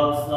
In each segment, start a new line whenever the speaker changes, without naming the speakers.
ナ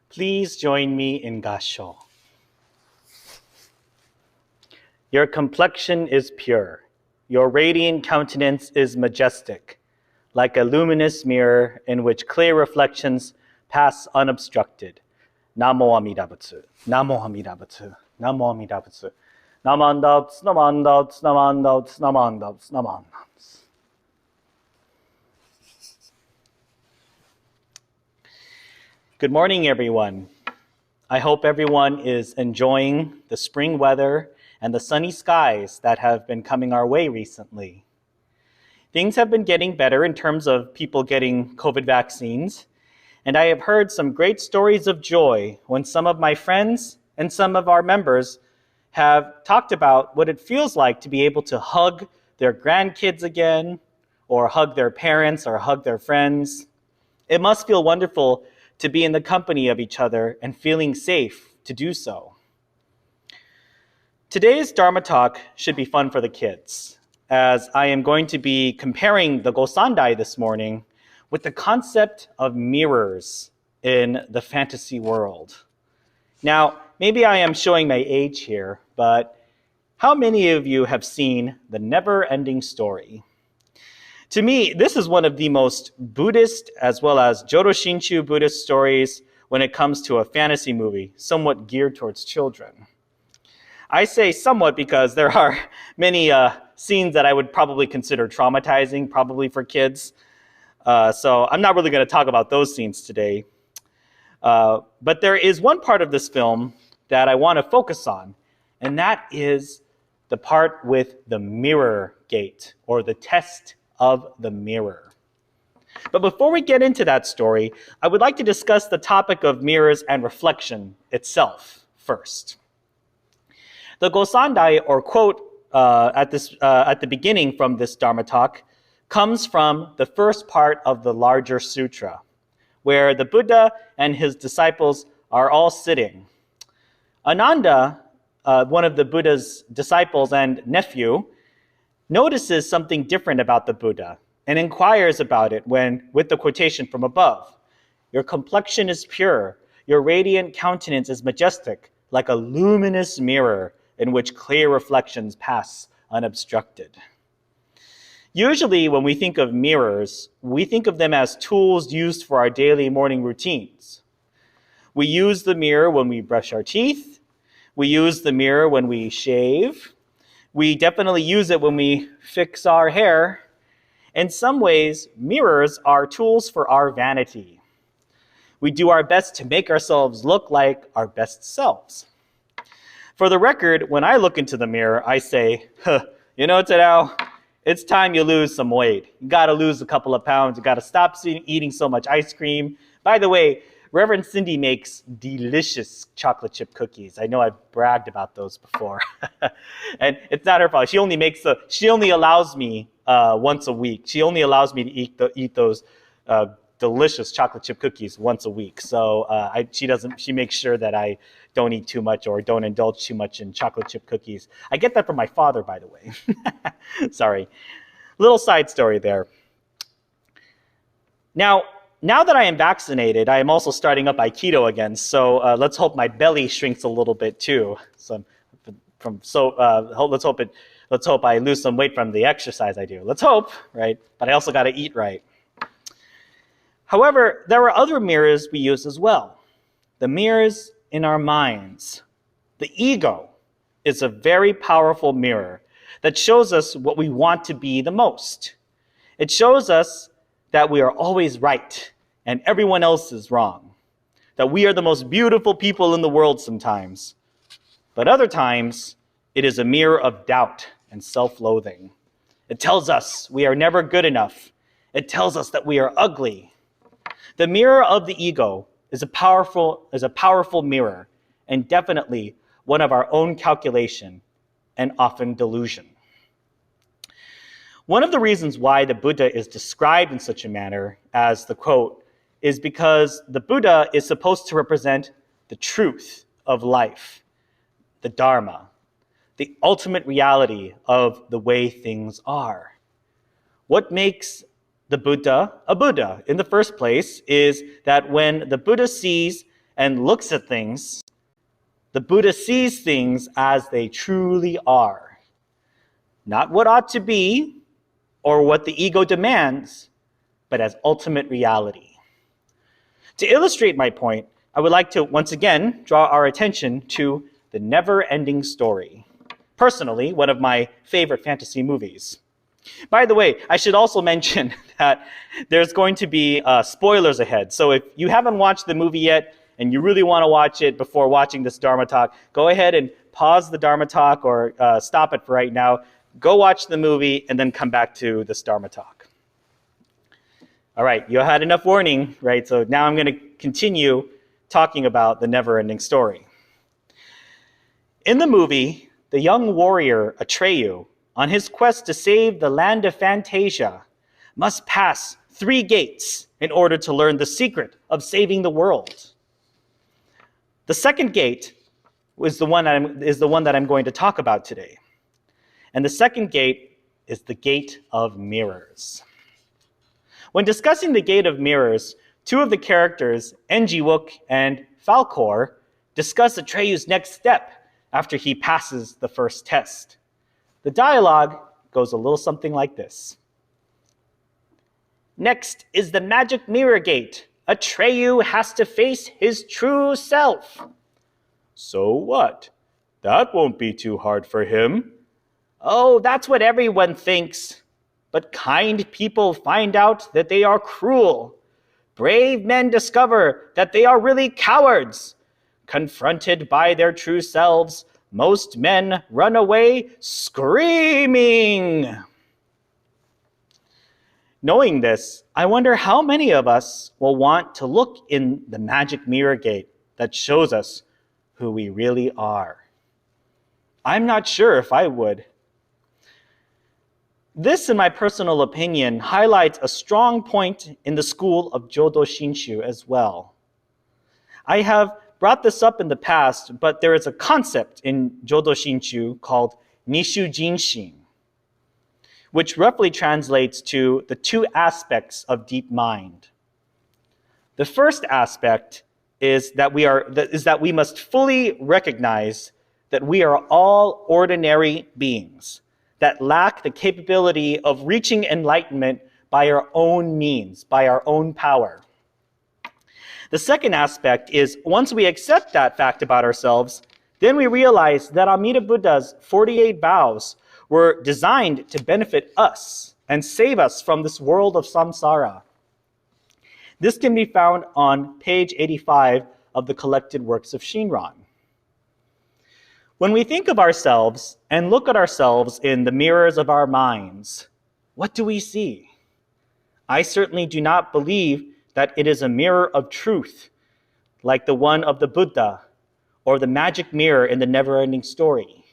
Please join me in Gasho. Your complexion is pure. Your radiant countenance is majestic, like a luminous mirror in which clear reflections pass unobstructed. Namo Amida Butsu, Namo Amida Butsu, Namo Amida Butsu. Namandats, namandats, namandats, namandats, namandats. Good morning, everyone. I hope everyone is enjoying the spring weather and the sunny skies that have been coming our way recently. Things have been getting better in terms of people getting COVID vaccines, and I have heard some great stories of joy when some of my friends and some of our members have talked about what it feels like to be able to hug their grandkids again, or hug their parents, or hug their friends. It must feel wonderful to be in the company of each other and feeling safe to do so. Today's Dharma talk should be fun for the kids, as I am going to be comparing the Gosandai this morning with the concept of mirrors in the fantasy world. Now, maybe I am showing my age here, but how many of you have seen the Neverending Story? To me, this is one of the most Buddhist as well as Jodo Shinshu Buddhist stories when it comes to a fantasy movie, somewhat geared towards children. I say somewhat because there are many scenes that I would probably consider traumatizing, probably for kids. So I'm not really going to talk about those scenes today. But there is one part of this film that I want to focus on, and that is the part with the mirror gate, or the test of the mirror. But before we get into that story, I would like to discuss the topic of mirrors and reflection itself first. The Gosandai, or quote at the beginning from this Dharma talk, comes from the first part of the larger sutra, where the Buddha and his disciples are all sitting. Ananda, one of the Buddha's disciples and nephew, notices something different about the Buddha and inquires about it with the quotation from above. Your complexion is pure. Your radiant countenance is majestic, like a luminous mirror in which clear reflections pass unobstructed. Usually, when we think of mirrors, we think of them as tools used for our daily morning routines. We use the mirror when we brush our teeth. We use the mirror when we shave. We definitely use it when we fix our hair. In some ways, mirrors are tools for our vanity. We do our best to make ourselves look like our best selves. For the record, when I look into the mirror, I say, you know, Tadao, It's time you lose some weight. You got to lose a couple of pounds. You got to stop eating so much ice cream. By the way, Reverend Cindy makes delicious chocolate chip cookies. I know I've bragged about those before. And it's not her fault. She only allows me once a week. She only allows me to eat those delicious chocolate chip cookies once a week. So she makes sure that I don't eat too much or don't indulge too much in chocolate chip cookies. I get that from my father, by the way. Sorry. Little side story there. Now that I am vaccinated, I am also starting up Aikido again. So let's hope my belly shrinks a little bit too. Let's hope I lose some weight from the exercise I do. Let's hope, right? But I also got to eat right. However, there are other mirrors we use as well. The mirrors in our minds. The ego is a very powerful mirror that shows us what we want to be the most. It shows us that we are always right and everyone else is wrong. That we are the most beautiful people in the world sometimes. But other times, it is a mirror of doubt and self-loathing. It tells us we are never good enough. It tells us that we are ugly. The mirror of the ego is a powerful mirror, and definitely one of our own calculation and often delusion. One of the reasons why the Buddha is described in such a manner as the quote is because the Buddha is supposed to represent the truth of life, the Dharma, the ultimate reality of the way things are. What makes the Buddha a Buddha in the first place is that when the Buddha sees and looks at things, the Buddha sees things as they truly are. Not what ought to be or what the ego demands, but as ultimate reality. To illustrate my point, I would like to once again draw our attention to the Neverending Story. Personally, one of my favorite fantasy movies. By the way, I should also mention that there's going to be spoilers ahead. So if you haven't watched the movie yet and you really want to watch it before watching this Dharma talk, go ahead and pause the Dharma talk or stop it for right now. Go watch the movie and then come back to this Dharma talk. All right, you had enough warning, right? So now I'm going to continue talking about the Neverending Story. In the movie, the young warrior Atreyu, on his quest to save the land of Fantasia, must pass 3 gates in order to learn the secret of saving the world. The second gate is the one that I'm going to talk about today. And the second gate is the gate of mirrors. When discussing the gate of mirrors, 2 of the characters, Enjiwook and Falkor, discuss Atreyu's next step after he passes the first test. The dialogue goes a little something like this. Next is the magic mirror gate. Atreyu has to face his true self. So what? That won't be too hard for him. Oh, that's what everyone thinks. But kind people find out that they are cruel. Brave men discover that they are really cowards. Confronted by their true selves, most men run away screaming. Knowing this, I wonder how many of us will want to look in the magic mirror gate that shows us who we really are. I'm not sure if I would. This, in my personal opinion, highlights a strong point in the school of Jodo Shinshu as well. I have brought this up in the past, but there is a concept in Jodo Shinshu called Nishu Jinshin, which roughly translates to the 2 aspects of deep mind. The first aspect is that we must fully recognize that we are all ordinary beings that lack the capability of reaching enlightenment by our own means, by our own power. The second aspect is once we accept that fact about ourselves, then we realize that Amida Buddha's 48 vows were designed to benefit us and save us from this world of samsara. This can be found on page 85 of the collected works of Shinran. When we think of ourselves and look at ourselves in the mirrors of our minds, what do we see? I certainly do not believe that it is a mirror of truth, like the one of the Buddha or the magic mirror in the Neverending Story.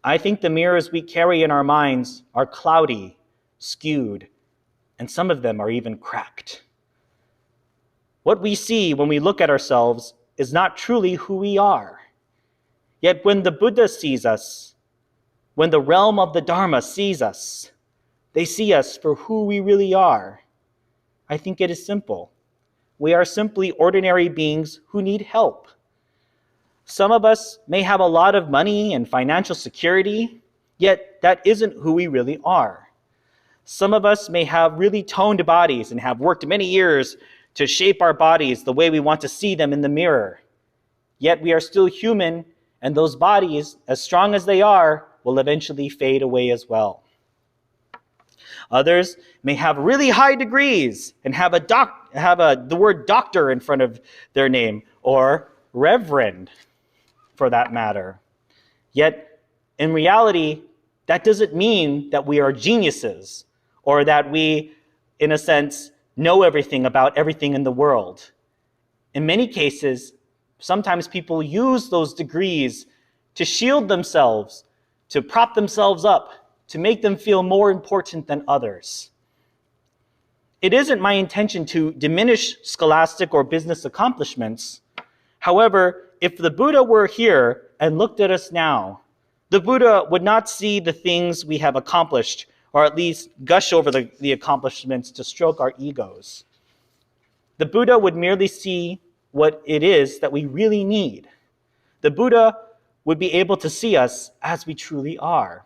I think the mirrors we carry in our minds are cloudy, skewed, and some of them are even cracked. What we see when we look at ourselves is not truly who we are. Yet when the Buddha sees us, when the realm of the Dharma sees us, they see us for who we really are. I think it is simple. We are simply ordinary beings who need help. Some of us may have a lot of money and financial security, yet that isn't who we really are. Some of us may have really toned bodies and have worked many years to shape our bodies the way we want to see them in the mirror. Yet we are still human, and those bodies, as strong as they are, will eventually fade away as well. Others may have really high degrees and have the word doctor in front of their name, or reverend, for that matter. Yet, in reality, that doesn't mean that we are geniuses or that we, in a sense, know everything about everything in the world. In many cases, sometimes people use those degrees to shield themselves, to prop themselves up, to make them feel more important than others. It isn't my intention to diminish scholastic or business accomplishments. However, if the Buddha were here and looked at us now, the Buddha would not see the things we have accomplished, or at least gush over the accomplishments to stroke our egos. The Buddha would merely see what it is that we really need. The Buddha would be able to see us as we truly are.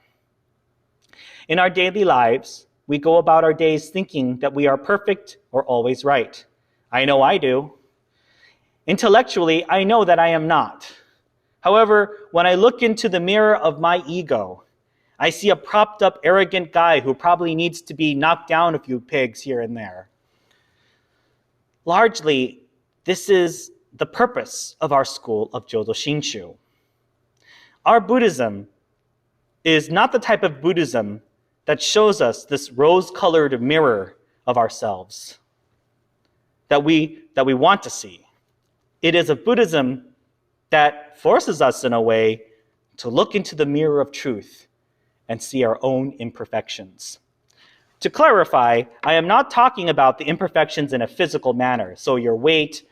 In our daily lives, we go about our days thinking that we are perfect or always right. I know I do. Intellectually, I know that I am not. However, when I look into the mirror of my ego, I see a propped up, arrogant guy who probably needs to be knocked down a few pegs here and there. Largely, this is the purpose of our school of Jodo Shinshu. Our Buddhism is not the type of Buddhism that shows us this rose-colored mirror of ourselves that we want to see. It is a Buddhism that forces us, in a way, to look into the mirror of truth and see our own imperfections. To clarify, I am not talking about the imperfections in a physical manner, so your weight,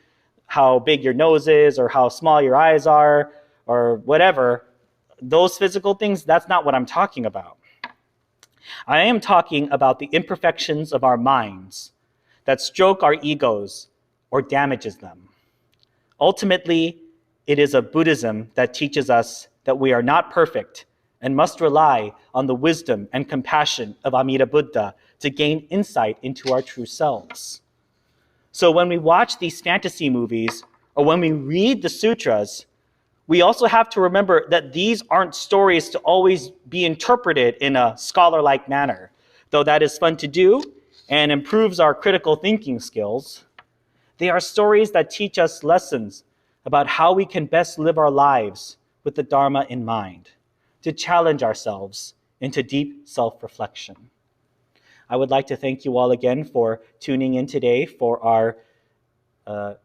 how big your nose is, or how small your eyes are, or whatever. Those physical things, that's not what I'm talking about. I am talking about the imperfections of our minds that stroke our egos or damages them. Ultimately, it is a Buddhism that teaches us that we are not perfect and must rely on the wisdom and compassion of Amida Buddha to gain insight into our true selves. So when we watch these fantasy movies or when we read the sutras, we also have to remember that these aren't stories to always be interpreted in a scholar-like manner. Though that is fun to do and improves our critical thinking skills, they are stories that teach us lessons about how we can best live our lives with the Dharma in mind, to challenge ourselves into deep self-reflection. I would like to thank you all again for tuning in today for our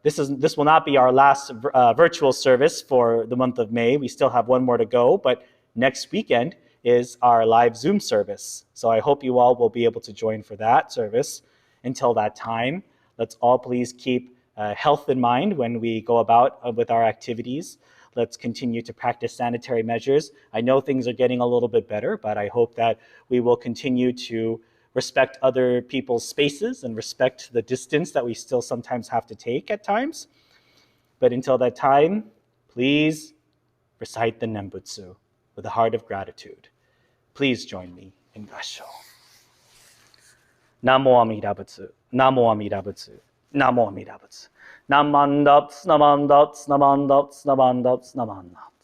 this will not be our last virtual service for the month of May. We still have one more to go, but next weekend is our live Zoom service. So I hope you all will be able to join for that service. Until that time, let's all please keep health in mind when we go about with our activities. Let's continue to practice sanitary measures. I know things are getting a little bit better, but I hope that we will continue to respect other people's spaces and respect the distance that we still sometimes have to take at times. But until that time, please recite the Nembutsu with a heart of gratitude. Please join me in Gassho. Namo Amida Butsu, Namo Amida Butsu, Namo Amida Butsu. Namandots, namandots, namandots, namandots, namandots.